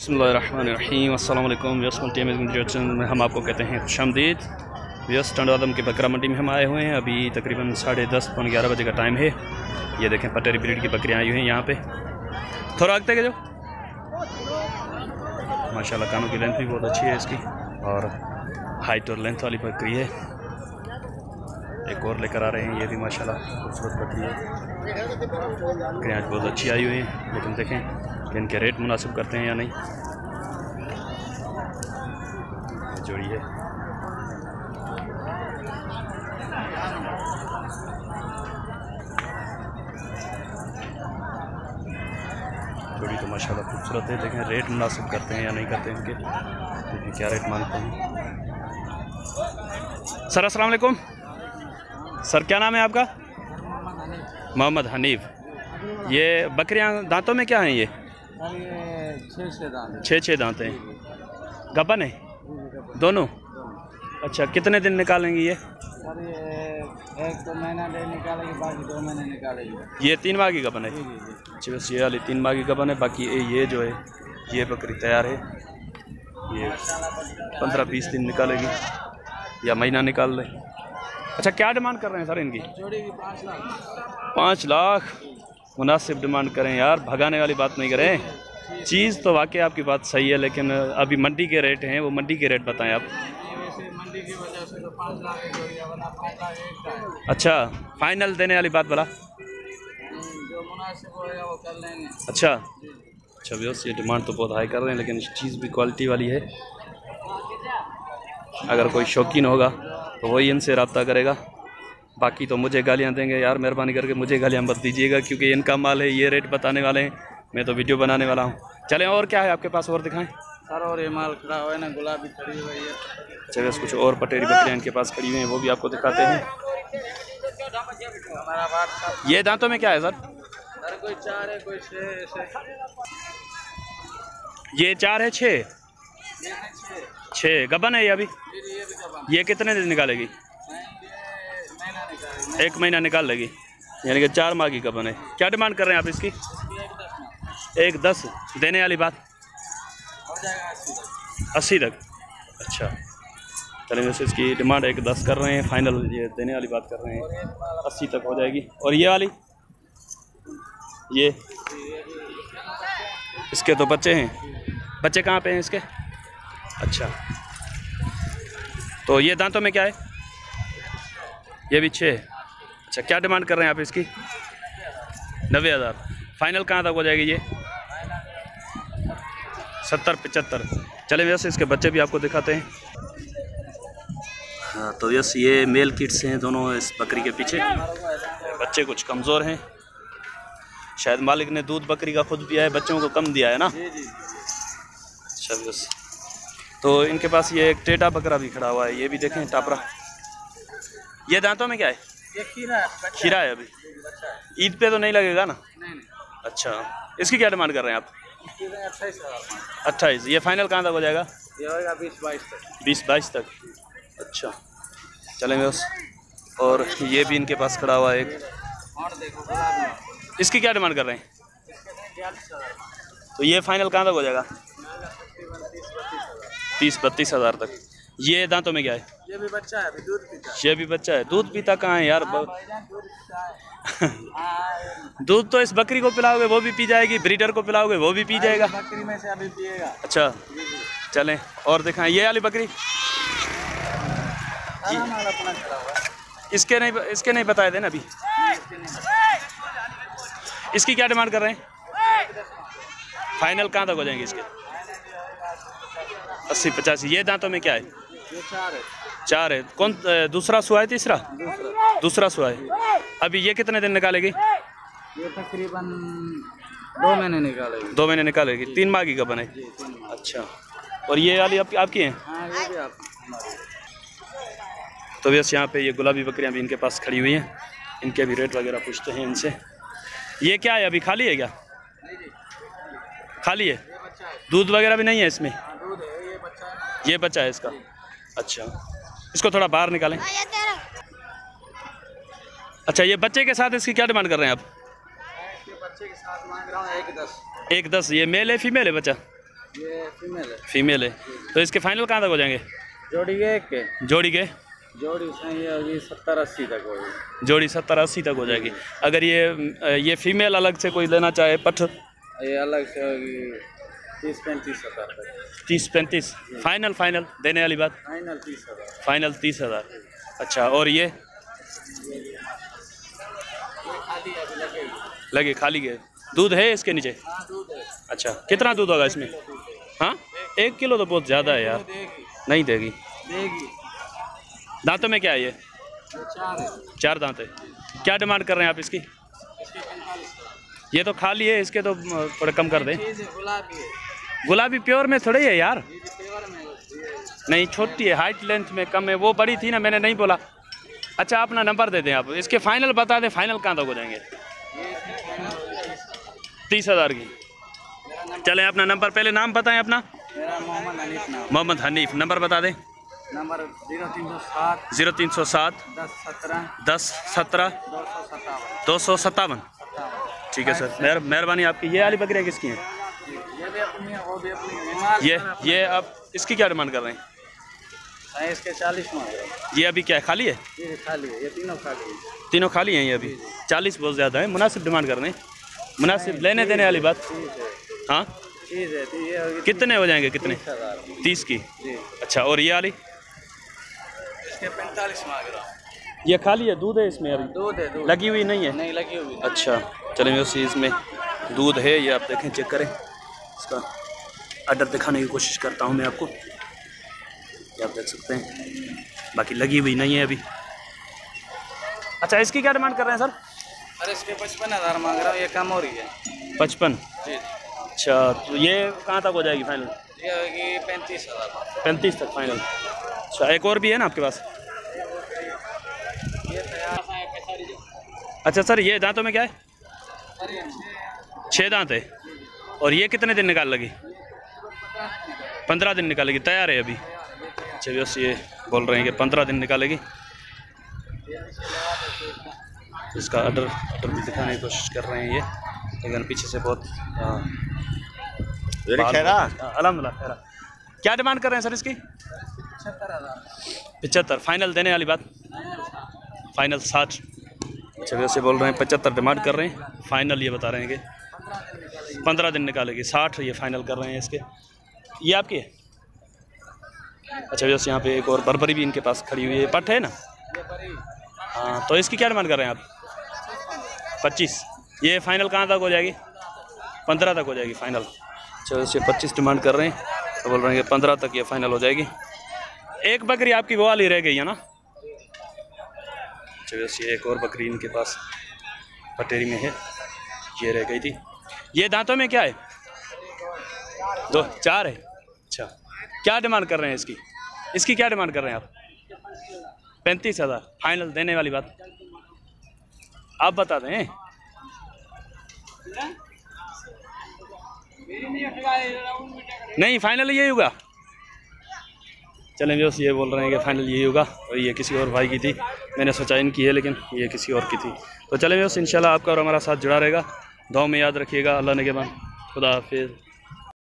बिस्मिल्लाहिर्रहमानिर्रहीम अस्सलाम वालेकुम में हम आपको कहते हैं खुशामदीद। व्यस्त टंडवादम के बकरा मंडी में हम आए हुए हैं। अभी तकरीबन 10:30 पौने 11 बजे का टाइम है। ये देखें पटेरी ब्रीड की बकरियाँ आई हुई हैं यहाँ पे। थोड़ा आगते के जो माशाल्लाह कानों की लेंथ भी बहुत अच्छी है इसकी और हाइट और लेंथ वाली बकरी है। एक और लेकर आ रहे हैं, ये भी माशाल्लाह खूबसूरत बकरी है। बकरियाँ आज बहुत अच्छी आई हुई हैं, लेकिन देखें कि इनके रेट मुनासिब करते हैं या नहीं। जोड़ी है जोड़ी तो माशाल्लाह खूबसूरत है। देखें रेट मुनासिब करते हैं या नहीं करते हैं इनके, देखें क्या रेट मांगते हैं। सर अस्सलाम वालेकुम। सर क्या नाम है आपका? मोहम्मद हनीफ। ये बकरियां दांतों में क्या हैं ये? 6 दांत हैं। गबन है दोनों? अच्छा, कितने दिन निकालेंगी ये? सर ये एक तो महीना डे निकालेगी, बाकी 2 महीने निकालेगी। ये 3 माह की गबन है? अच्छा, बस ये वाली 3 माह की गबन है। बाकी ये जो है ये बकरी तैयार है, ये 15-20 दिन निकालेगी या महीना निकाल ले। अच्छा, क्या डिमांड कर रहे हैं सर इनकी? जोड़ी की 5 लाख। 5 लाख मुनासिब डिमांड करें यार, भगाने वाली बात नहीं करें। चीज़ तो वाकई आपकी बात सही है, लेकिन अभी मंडी के रेट हैं, वो मंडी के रेट बताएं आप। वैसे मंडी की वजह से तो 5 लाख की जोड़ी है, वरना 5 लाख एक का है। अच्छा, फाइनल देने वाली बात बोला, जो मुनासिब होगा वो कर लेंगे। अच्छा व्यवस्था ये डिमांड तो बहुत हाई कर रहे हैं, लेकिन चीज़ भी क्वालिटी वाली है। अगर कोई शौकीन होगा तो वही इनसे रब्ता करेगा। बाकी तो मुझे गालियाँ देंगे यार, मेहरबानी करके मुझे गालियाँ मत दीजिएगा, क्योंकि इनका माल है, ये रेट बताने वाले हैं, मैं तो वीडियो बनाने वाला हूँ। चलें, और क्या है आपके पास, और दिखाएं सर। और ये माल खड़ा हुआ है ना, गुलाबी खड़ी हुई है। अच्छा, बस कुछ और पटेरी बकरियाँ इनके पास खड़ी हुई हैं, वो भी आपको दिखाते हैं। हमारा बात ये दांतों में क्या है सर? सर कोई 4 है, कोई 6 ये 4 है, 6 गबन है ये अभी? ये कितने दिन निकालेगी? 1 महीना निकाल लेगी, यानी कि 4 माह की गबन है। क्या डिमांड कर रहे हैं आप इसकी? 1.10 देने वाली बात? 80 तक। अच्छा, चलें, वैसे इसकी डिमांड 1.10 कर रहे हैं, फाइनल ये देने वाली बात कर रहे हैं, 80 तक हो जाएगी। और ये वाली, ये इसके तो बच्चे हैं, बच्चे कहाँ पे हैं इसके? अच्छा, तो ये दांतों में क्या है? ये भी 6। अच्छा, क्या डिमांड कर रहे हैं आप इसकी? 90,000। फाइनल कहाँ तक हो जाएगी ये? 70-75। चलें, वैसे इसके बच्चे भी आपको दिखाते हैं। हाँ, तो यस, ये मेल किड्स हैं दोनों इस बकरी के पीछे। बच्चे कुछ कमज़ोर हैं, शायद मालिक ने दूध बकरी का खुद पिया है, बच्चों को कम दिया है ना। अच्छा, बस तो इनके पास ये एक टेटा बकरा भी खड़ा हुआ है, ये भी देखें टापरा। ये दांतों में क्या है? ये खीरा है अभी? ईद पे तो नहीं लगेगा ना? नहीं। अच्छा, इसकी क्या डिमांड कर रहे हैं आप? 28। ये फाइनल कहाँ तक हो जाएगा? ये होगा 20-22 तक। 20-22 तक। अच्छा, चलेंगे बस। और ये भी इनके पास खड़ा हुआ है एक, और देखो गुलाबी। इसकी क्या डिमांड कर रहे हैं? इसके 42,000। तो ये फाइनल कहाँ तक हो जाएगा? 30-32 हज़ार तक। ये दांतों में क्या है? ये भी बच्चा है, अभी दूध पीता है। ये भी बच्चा है, दूध पीता कहाँ है यार? दूध पीता है। दूध तो इस बकरी को पिलाओगे वो भी पी जाएगी, ब्रीडर को पिलाओगे वो भी पी जाएगा। बकरी में से अभी पिएगा। अच्छा, चलें और दिखाएं ये वाली बकरी। अपना खड़ा हुआ है। इसके नहीं बताए थे ना अभी। इसकी क्या डिमांड कर रहे हैं? फाइनल कहाँ तक हो जाएंगे इसके? 80-85। ये दांतों में क्या है? ये 4 है। 4 है। कौन दूसरा सुआ है? तीसरा? दूसरा सुआ है। अभी ये कितने दिन निकालेगी? ये तकरीबन 2 महीने निकालेगी। 2 महीने निकालेगी। 3 माह की गबन है। अच्छा, और ये वाली आपकी हैं? हाँ, ये भी आप। तो वैसे यहाँ पे ये गुलाबी बकरियाँ भी इनके पास खड़ी हुई हैं, इनके भी रेट वगैरह पूछते हैं इनसे। ये क्या है, अभी खाली है क्या? खाली है, दूध वगैरह भी नहीं है इसमें? दूध है, ये बच्चा है। ये बच्चा है इसका? अच्छा, इसको थोड़ा बाहर निकालें। अच्छा, ये बच्चे के साथ इसकी क्या डिमांड कर रहे हैं आप? इसके बच्चे के साथ मांग रहा हूँ 1.10। 1.10। ये मेल है फीमेल है बच्चा? ये फीमेल है। फीमेल है। तो इसके फाइनल कहाँ तक हो जाएंगे? जोड़ी के एक के जोड़ी के जोड़ी उसमें ये होगी 70-80 तक होगी। जोड़ी 70-80 तक हो जाएगी। अगर ये फीमेल अलग से कोई लेना चाहे पठ, ये अलग से होगी 30-35 हज़ार तक। 30-35 फाइनल देने वाली बात? फाइनल 30 हज़ार। फाइनल 30 हज़ार। अच्छा, और ये लगे खाली गए? दूध है इसके नीचे? हाँ दूध है। अच्छा, कितना दूध होगा इसमें? हाँ 1 किलो तो बहुत ज़्यादा है यार। नहीं देगी? देगी। दांतों में क्या है ये? 4 दांत है। क्या डिमांड कर रहे हैं आप इसकी? ये तो खाली है, इसके तो थोड़े कम कर दें। गुलाबी है। गुलाबी प्योर में थोड़ी है यार। प्योर में नहीं, छोटी है, हाइट लेंथ में कम है। वो बड़ी थी ना, मैंने नहीं बोला। अच्छा, अपना नंबर दे दें आप, इसके फाइनल बता दें। फाइनल कहाँ तक हो जाएंगे? 30 हज़ार की। चलें, अपना नंबर पहले नाम बताएं अपना। मेरा मोहम्मद हनीफ नाम। मोहम्मद हनीफ। नंबर बता दें। नंबर 0307 0307 10 17 257। ठीक है सर, मेहरबानी आपकी। ये वाली बकरियाँ किसकी हैं? ये भी अपनी है, वो भी अपनी। ये आप इसकी क्या डिमांड कर रहे हैं? इसके 40 मांग रहा हूँ। ये अभी क्या है, खाली है? ये खाली है, ये तीनों खाली है। तीनों खाली हैं ये अभी? 40 बहुत ज़्यादा है। मुनासिब डिमांड कर रहे हैं, मुनासिब लेने देने वाली बात। हाँ चीज़ है, ये होगी कितने हो जाएंगे? कितने? 30 की। अच्छा, और ये वाली? इसके 45 मांग रहा हूँ। ये खाली है, दूध है इसमें अभी? दूध है, दूध लगी हुई नहीं है? नहीं लगी हुई। अच्छा, चलें वैसे इसमें दूध है, ये आप देखें, चेक करें। इसका अडर दिखाने की कोशिश करता हूँ मैं आपको, ये आप देख सकते हैं। बाकी लगी हुई नहीं है अभी। अच्छा, इसकी क्या डिमांड कर रहे हैं सर? अरे इसके 55 हज़ार मांग रहा हूँ, ये कम हो रही है। 55? जी। अच्छा, तो ये कहाँ तक हो जाएगी फाइनल? ये होगी 35 हज़ार। 35 तक फाइनल। अच्छा, एक और भी है ना आपके पास? अच्छा सर, ये दांतों में क्या है? 6 दांत है। और ये कितने दिन निकाल लगी? 15 दिन निकालेगी, तैयार है अभी। चलिए, बस ये बोल रहे हैं कि 15 दिन निकालेगी। इसका अडर भी दिखाने की कोशिश कर रहे हैं ये, लेकिन पीछे से बहुत अल्हम्दुलिल्लाह खैरा। क्या डिमांड कर रहे हैं सर इसकी? 75। फाइनल देने वाली बात? फाइनल 60। अच्छा, वैसे बोल रहे हैं 75 डिमांड कर रहे हैं, फाइनल ये बता रहे हैं कि 15 दिन निकालेगी। 60 ये फाइनल कर रहे हैं इसके। ये आपकी है? अच्छा, वैसे यहाँ पे एक और बरबरी भी इनके पास खड़ी हुई है, पट है ना? हाँ, तो इसकी क्या डिमांड कर रहे हैं आप? 25। ये फाइनल कहाँ तक हो जाएगी? 15 तक हो जाएगी फाइनल। अच्छा, वैसे 25 डिमांड कर रहे हैं, तो बोल रहे हैं कि 15 तक ये फाइनल हो जाएगी। एक बकरी आपकी वो वाली रह गई है ना? अच्छा, वैसे एक और बकरी इनके पास पटेरी में है, ये रह गई थी। ये दांतों में क्या है? 4 है। अच्छा, क्या डिमांड कर रहे हैं इसकी? इसकी क्या डिमांड कर रहे हैं आप? 35 हज़ार। फाइनल देने वाली बात आप बता दें। नहीं, फाइनल यही होगा। चलें, जो ये बोल रहे हैं कि फाइनल यही होगा। और ये किसी और भाई की थी, मैंने सोचा इनकी है, लेकिन ये किसी और की थी। तो चलें, जो इंशाल्लाह आपका और हमारा साथ जुड़ा रहेगा। दुआ में याद रखिएगा। अल्लाह ने के बाद खुदा हाफिज़।